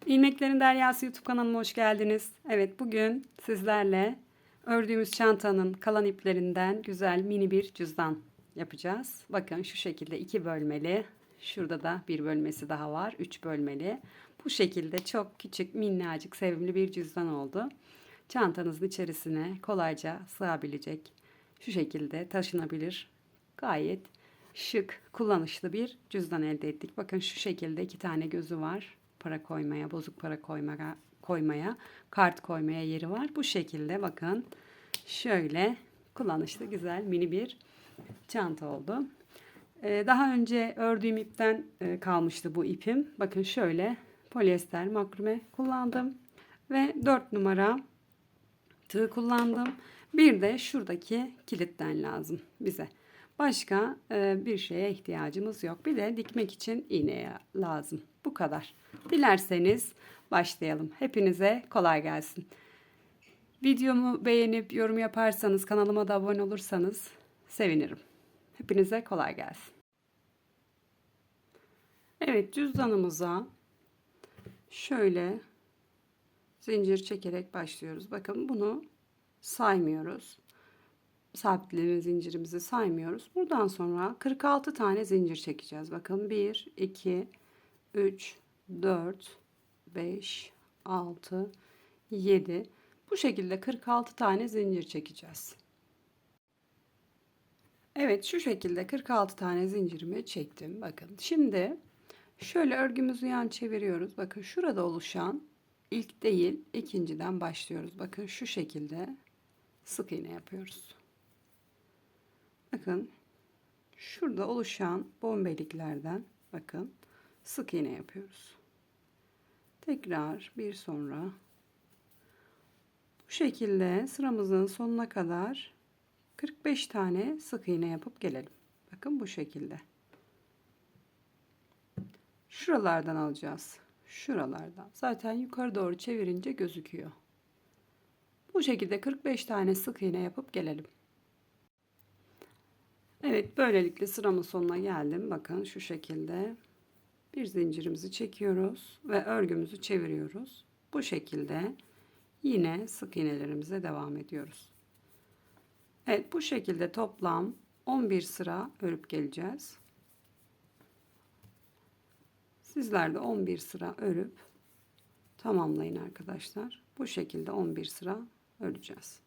İlmeklerin Deryası YouTube kanalıma hoş geldiniz. Evet, bugün sizlerle ördüğümüz çantanın kalan iplerinden güzel mini bir cüzdan yapacağız. Bakın şu şekilde 2 bölmeli. Şurada da bir bölmesi daha var. 3 bölmeli. Bu şekilde çok küçük, minnacık, sevimli bir cüzdan oldu. Çantanızın içerisine kolayca sığabilecek, şu şekilde taşınabilir, gayet şık, kullanışlı bir cüzdan elde ettik. Bakın şu şekilde 2 tane gözü var. Para koymaya, bozuk para koymaya, kart koymaya yeri var. Bu şekilde bakın şöyle kullanışlı, güzel, mini bir çanta oldu. Daha önce ördüğüm ipten kalmıştı bu ipim. Bakın şöyle polyester makrame kullandım ve 4 numara tığ kullandım. Bir de şuradaki kilitten lazım bize. Başka bir şeye ihtiyacımız yok. Bir de dikmek için iğneye lazım. Bu kadar. Dilerseniz başlayalım. Hepinize kolay gelsin. Videomu beğenip yorum yaparsanız, kanalıma da abone olursanız sevinirim. Hepinize kolay gelsin. Evet, cüzdanımıza şöyle zincir çekerek başlıyoruz. Bakın bunu saymıyoruz. Sabitleme zincirimizi saymıyoruz. Buradan sonra 46 tane zincir çekeceğiz. Bakın 1, 2, 3, 4, 5, 6, 7. Bu şekilde 46 tane zincir çekeceğiz. Evet, şu şekilde 46 tane zincirimi çektim. Bakın şimdi şöyle örgümüzü yan çeviriyoruz. Bakın şurada oluşan ilk değil ikinciden başlıyoruz. Bakın şu şekilde sık iğne yapıyoruz. Bakın şurada oluşan bombeliklerden bakın sık iğne yapıyoruz. Tekrar bir sonra bu şekilde sıramızın sonuna kadar 45 tane sık iğne yapıp gelelim. Bakın bu şekilde. Şuralardan alacağız. Şuralardan. Zaten yukarı doğru çevirince gözüküyor. Bu şekilde 45 tane sık iğne yapıp gelelim. Evet, böylelikle sıramın sonuna geldim. Bakın şu şekilde bir zincirimizi çekiyoruz ve örgümüzü çeviriyoruz. Bu şekilde yine sık iğnelerimize devam ediyoruz. Evet, bu şekilde toplam 11 sıra örüp geleceğiz. Sizler de 11 sıra örüp tamamlayın arkadaşlar. Bu şekilde 11 sıra öreceğiz.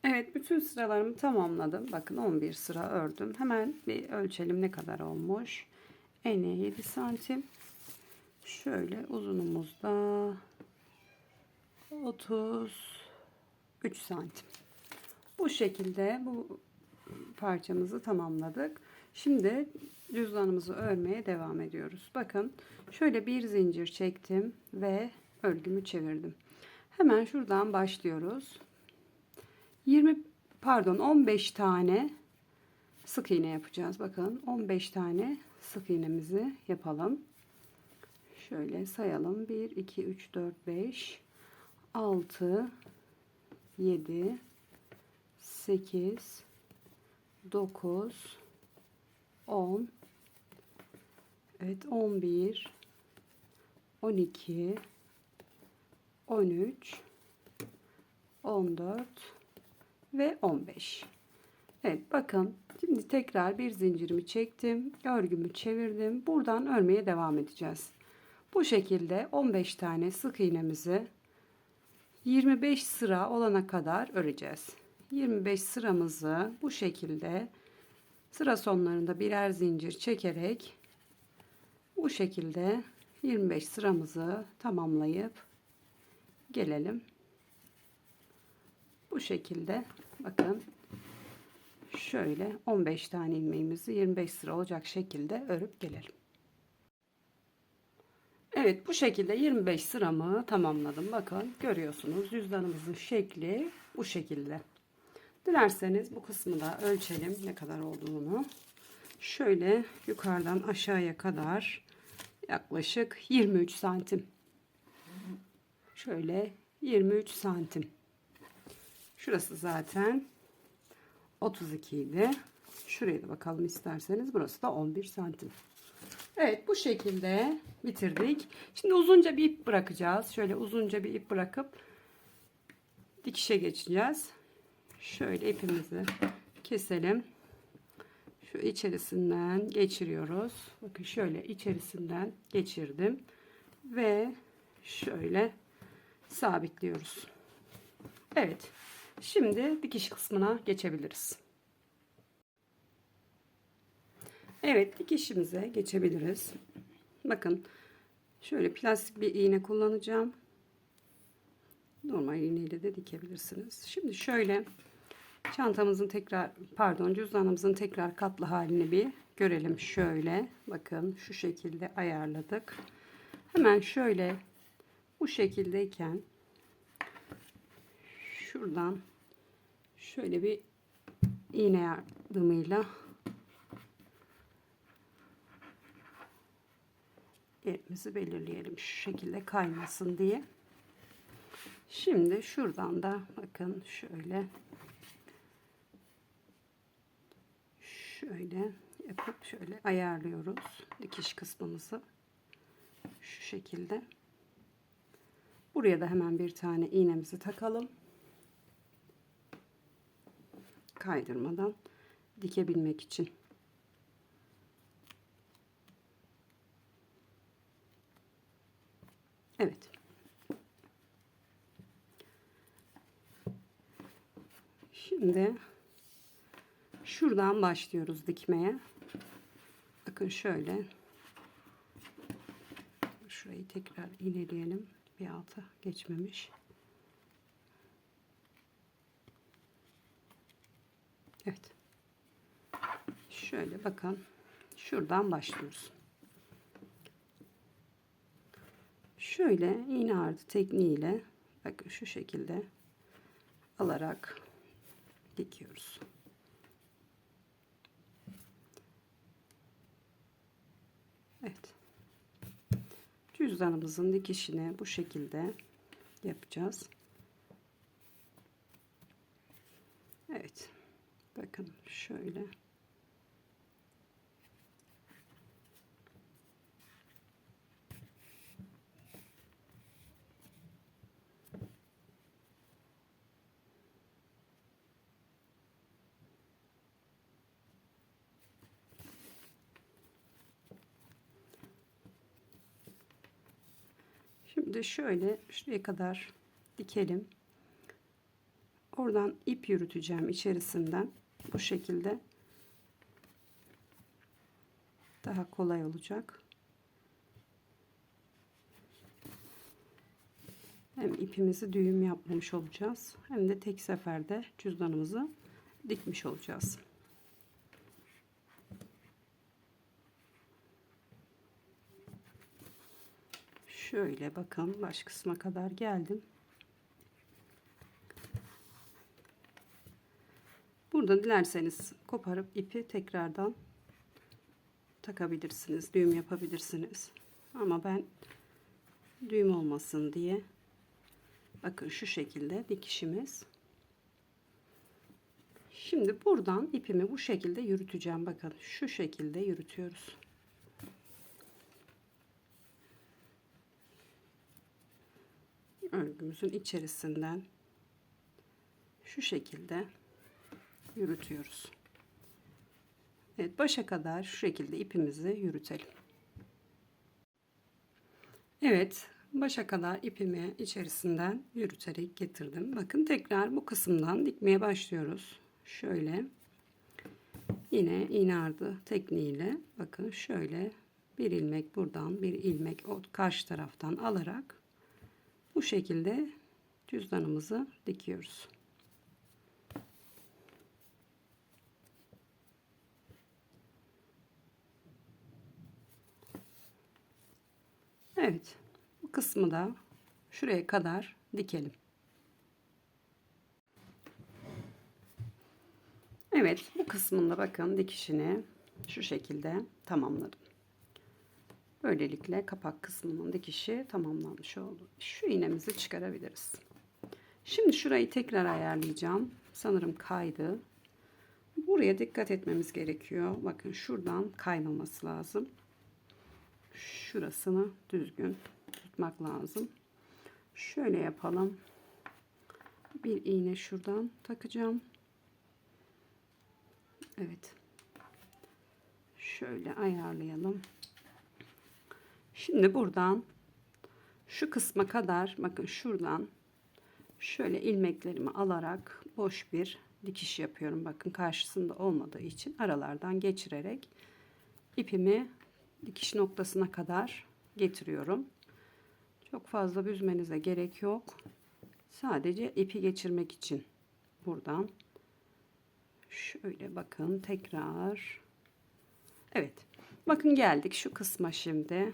Evet, bütün sıralarımı tamamladım. Bakın 11 sıra ördüm. Hemen bir ölçelim ne kadar olmuş. Eni 7 santim. Şöyle uzunumuzda 33 santim. Bu şekilde bu parçamızı tamamladık. Şimdi cüzdanımızı örmeye devam ediyoruz. Bakın şöyle bir zincir çektim ve örgümü çevirdim. Hemen şuradan başlıyoruz. 15 tane sık iğne yapacağız. Bakın 15 tane sık iğnemizi yapalım. Şöyle sayalım. 1, 2, 3, 4, 5, 6, 7, 8, 9, 10, evet 11, 12, 13, 14 ve 15. Evet, bakın şimdi tekrar bir zincirimi çektim, örgümü çevirdim. Buradan örmeye devam edeceğiz. Bu şekilde 15 tane sık iğnemizi 25 sıra olana kadar öreceğiz. 25 sıramızı bu şekilde sıra sonlarında birer zincir çekerek bu şekilde 25 sıramızı tamamlayıp gelelim. Bu şekilde bakın şöyle 15 tane ilmeğimizi 25 sıra olacak şekilde örüp gelelim. Evet, bu şekilde 25 sıramı tamamladım. Bakın görüyorsunuz cüzdanımızın şekli bu şekilde. Dilerseniz bu kısmı da ölçelim ne kadar olduğunu. Şöyle yukarıdan aşağıya kadar yaklaşık 23 santim. Şöyle 23 santim. Şurası zaten 32 idi. Şuraya da bakalım isterseniz. Burası da 11 santim. Evet, bu şekilde bitirdik. Şimdi uzunca bir ip bırakacağız. Şöyle uzunca bir ip bırakıp dikişe geçeceğiz. Şöyle ipimizi keselim. Şu içerisinden geçiriyoruz. Bakın şöyle içerisinden geçirdim. Ve şöyle sabitliyoruz. Evet. Şimdi dikiş kısmına geçebiliriz. Evet, dikişimize geçebiliriz. Bakın şöyle plastik bir iğne kullanacağım. Normal iğneyle de dikebilirsiniz. Şimdi şöyle çantamızın cüzdanımızın tekrar katlı halini bir görelim. Şöyle bakın şu şekilde ayarladık. Hemen şöyle bu şekildeyken şuradan şöyle bir iğne yardımıyla yerimizi belirleyelim. Şu şekilde kaymasın diye. Şimdi şuradan da bakın şöyle yapıp şöyle ayarlıyoruz dikiş kısmımızı. Şu şekilde. Buraya da hemen bir tane iğnemizi takalım. Kaydırmadan dikebilmek için. Evet. Şimdi şuradan başlıyoruz dikmeye. Bakın şöyle. Şurayı tekrar iğneleyelim. Bir alta geçmemiş. Evet. Şöyle bakın. Şuradan başlıyoruz. Şöyle iğne ardı tekniğiyle bakın şu şekilde alarak dikiyoruz. Evet. Cüzdanımızın dikişini bu şekilde yapacağız. Evet. Bakın şöyle. Şimdi şöyle şuraya kadar dikelim. Oradan ip yürüteceğim içerisinden. Bu şekilde daha kolay olacak. Hem ipimizi düğüm yapmamış olacağız. Hem de tek seferde cüzdanımızı dikmiş olacağız. Şöyle bakın baş kısma kadar geldim. Burada dilerseniz koparıp ipi tekrardan takabilirsiniz. Düğüm yapabilirsiniz. Ama ben düğüm olmasın diye bakın şu şekilde dikişimiz. Şimdi buradan ipimi bu şekilde yürüteceğim. Bakın şu şekilde yürütüyoruz. Örgümüzün içerisinden şu şekilde yürütüyoruz. Evet, başa kadar şu şekilde ipimizi yürütelim. Evet, başa kadar ipimi içerisinden yürüterek getirdim. Bakın tekrar bu kısımdan dikmeye başlıyoruz. Şöyle yine iğne ardı tekniğiyle bakın şöyle bir ilmek buradan bir ilmek o karşı taraftan alarak bu şekilde cüzdanımızı dikiyoruz. Evet, bu kısmı da şuraya kadar dikelim. Evet, bu kısmında bakın dikişini şu şekilde tamamladım. Böylelikle kapak kısmının dikişi tamamlanmış oldu. Şu iğnemizi çıkarabiliriz. Şimdi şurayı tekrar ayarlayacağım. Sanırım kaydı. Buraya dikkat etmemiz gerekiyor. Bakın şuradan kaymaması lazım. Şurasını düzgün tutmak lazım. Şöyle yapalım. Bir iğne şuradan takacağım. Evet. Şöyle ayarlayalım. Şimdi buradan şu kısma kadar bakın şuradan şöyle ilmeklerimi alarak boş bir dikiş yapıyorum. Bakın karşısında olmadığı için aralardan geçirerek ipimi dikiş noktasına kadar getiriyorum. Çok fazla büzmenize gerek yok. Sadece ipi geçirmek için buradan şöyle bakın tekrar. Evet. Bakın geldik şu kısma şimdi.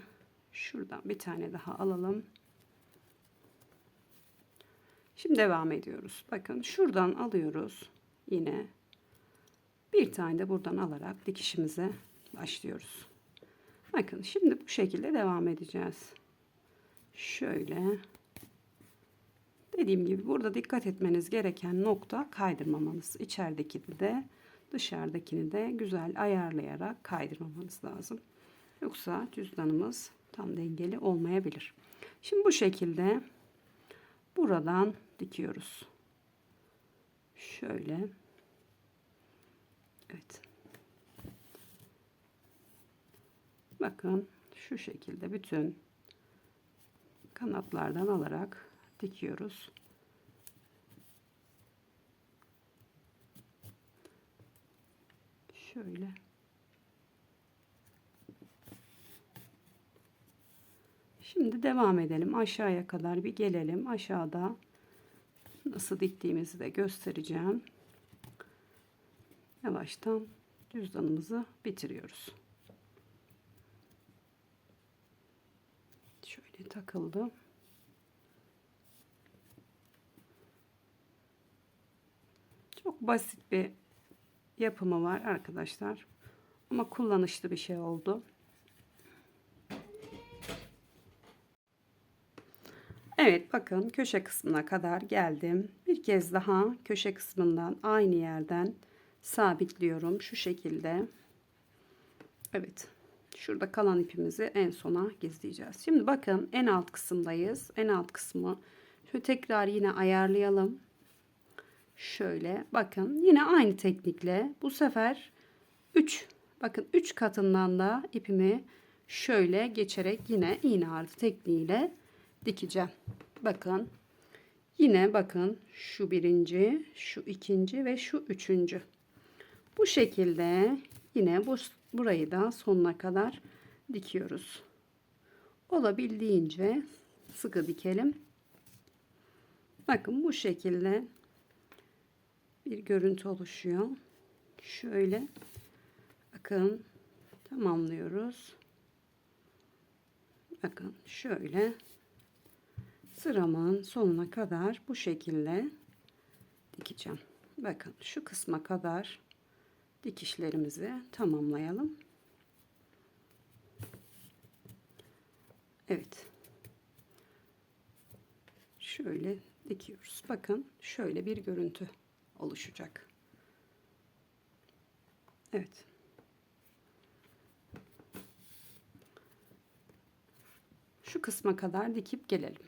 Şuradan bir tane daha alalım. Şimdi devam ediyoruz. Bakın şuradan alıyoruz. Yine bir tane de buradan alarak dikişimize başlıyoruz. Bakın şimdi bu şekilde devam edeceğiz. Şöyle. Dediğim gibi burada dikkat etmeniz gereken nokta kaydırmamanız. İçeridekini de dışarıdakini de güzel ayarlayarak kaydırmamanız lazım. Yoksa cüzdanımız tam dengeli olmayabilir. Şimdi bu şekilde buradan dikiyoruz. Şöyle. Evet. Bakın şu şekilde bütün kanatlardan alarak dikiyoruz. Şöyle. Şimdi devam edelim. Aşağıya kadar bir gelelim. Aşağıda nasıl diktiğimizi de göstereceğim. Yavaştan cüzdanımızı bitiriyoruz. Şöyle takıldı. Çok basit bir yapımı var arkadaşlar. Ama kullanışlı bir şey oldu. Evet bakın köşe kısmına kadar geldim. Bir kez daha köşe kısmından aynı yerden sabitliyorum. Şu şekilde. Evet. Şurada kalan ipimizi en sona gizleyeceğiz. Şimdi bakın en alt kısımdayız. En alt kısmı şöyle tekrar yine ayarlayalım. Şöyle bakın yine aynı teknikle bu sefer 3 katından da ipimi şöyle geçerek yine iğne ardı tekniğiyle dikeceğim. Bakın yine bakın şu birinci, şu ikinci ve şu üçüncü. Bu şekilde yine burayı da sonuna kadar dikiyoruz. Olabildiğince sıkı dikelim. Bakın bu şekilde bir görüntü oluşuyor. Şöyle bakın tamamlıyoruz. Bakın şöyle sıramın sonuna kadar bu şekilde dikeceğim. Bakın şu kısma kadar dikişlerimizi tamamlayalım. Evet. Şöyle dikiyoruz. Bakın şöyle bir görüntü oluşacak. Evet. Şu kısma kadar dikip gelelim.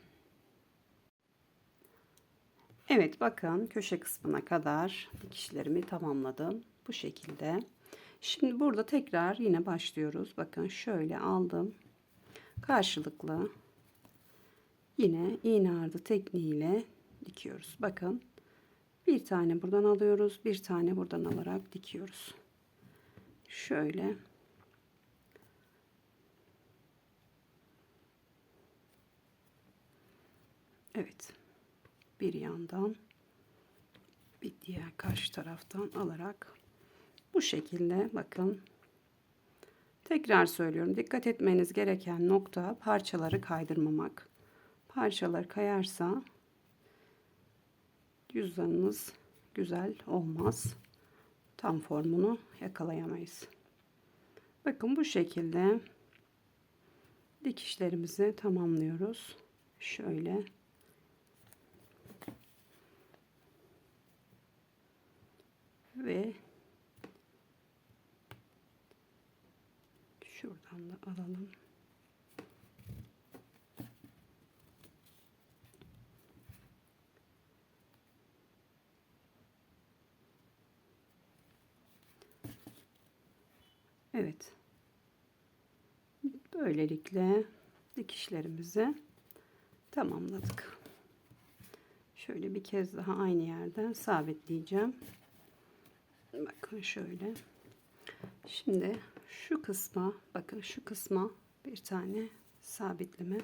Evet bakın köşe kısmına kadar dikişlerimi tamamladım. Bu şekilde. Şimdi burada tekrar yine başlıyoruz. Bakın şöyle aldım. Karşılıklı yine iğne ardı tekniğiyle dikiyoruz. Bakın bir tane buradan alıyoruz. Bir tane buradan alarak dikiyoruz. Şöyle. Evet. Bir yandan bir diğer karşı taraftan alarak bu şekilde bakın. Tekrar söylüyorum. Dikkat etmeniz gereken nokta parçaları kaydırmamak. Parçalar kayarsa cüzdanınız güzel olmaz. Tam formunu yakalayamayız. Bakın bu şekilde dikişlerimizi tamamlıyoruz. Şöyle. Ve Şuradan da alalım. Evet. Böylelikle dikişlerimizi tamamladık. Şöyle bir kez daha aynı yerden sabitleyeceğim. Bakın şöyle. Şimdi şu kısma, bakın şu kısma bir tane sabitleme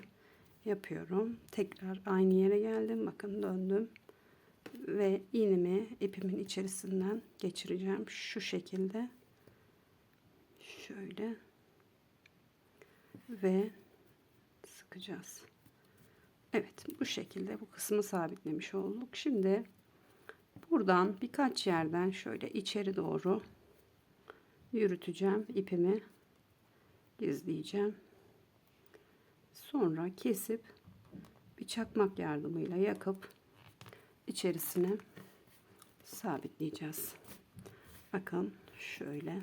yapıyorum. Tekrar aynı yere geldim. Bakın döndüm. Ve iğnemi ipimin içerisinden geçireceğim. Şu şekilde. Şöyle. Ve sıkacağız. Evet, bu şekilde bu kısmı sabitlemiş olduk. Şimdi buradan birkaç yerden şöyle içeri doğru yürüteceğim. İpimi gizleyeceğim. Sonra kesip bir çakmak yardımıyla yakıp içerisine sabitleyeceğiz. Bakın şöyle.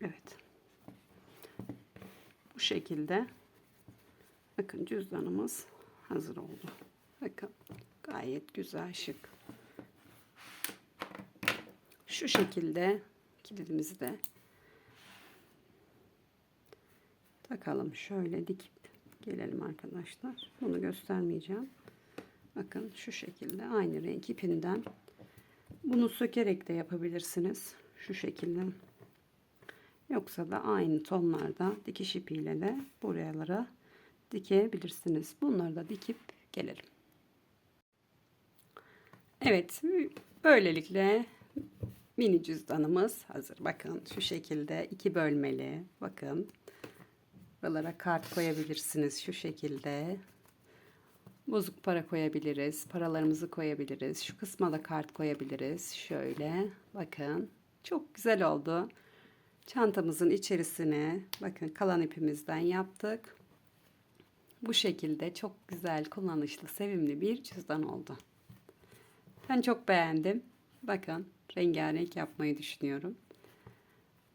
Evet. Bu şekilde. Bakın cüzdanımız hazır oldu. Bakın gayet güzel, şık. Şu şekilde kilidimizi de takalım. Şöyle dikip gelelim arkadaşlar. Bunu göstermeyeceğim. Bakın şu şekilde aynı renk ipinden bunu sökerek de yapabilirsiniz. Şu şekilde. Yoksa da aynı tonlarda dikiş ipiyle de buralara dikebilirsiniz. Bunları da dikip gelelim. Evet, böylelikle mini cüzdanımız hazır. Bakın şu şekilde 2 bölmeli. Bakın buralara kart koyabilirsiniz şu şekilde. Bozuk para koyabiliriz. Paralarımızı koyabiliriz. Şu kısma da kart koyabiliriz. Şöyle bakın. Çok güzel oldu. Çantamızın içerisine bakın kalan ipimizden yaptık. Bu şekilde çok güzel, kullanışlı, sevimli bir cüzdan oldu. Ben çok beğendim. Bakın rengarenk yapmayı düşünüyorum.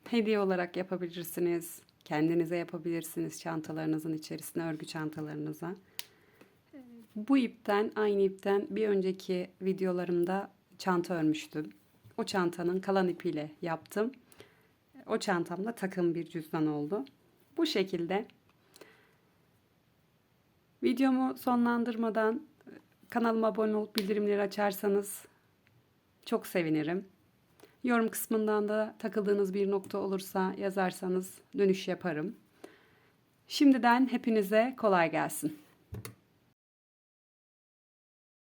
Hediye olarak yapabilirsiniz. Kendinize yapabilirsiniz çantalarınızın içerisine, örgü çantalarınıza. Bu ipten, aynı ipten bir önceki videolarımda çanta örmüştüm. O çantanın kalan ipiyle yaptım. O çantamda takım bir cüzdan oldu. Bu şekilde. Videomu sonlandırmadan kanalıma abone olup bildirimleri açarsanız çok sevinirim. Yorum kısmından da takıldığınız bir nokta olursa yazarsanız dönüş yaparım. Şimdiden hepinize kolay gelsin.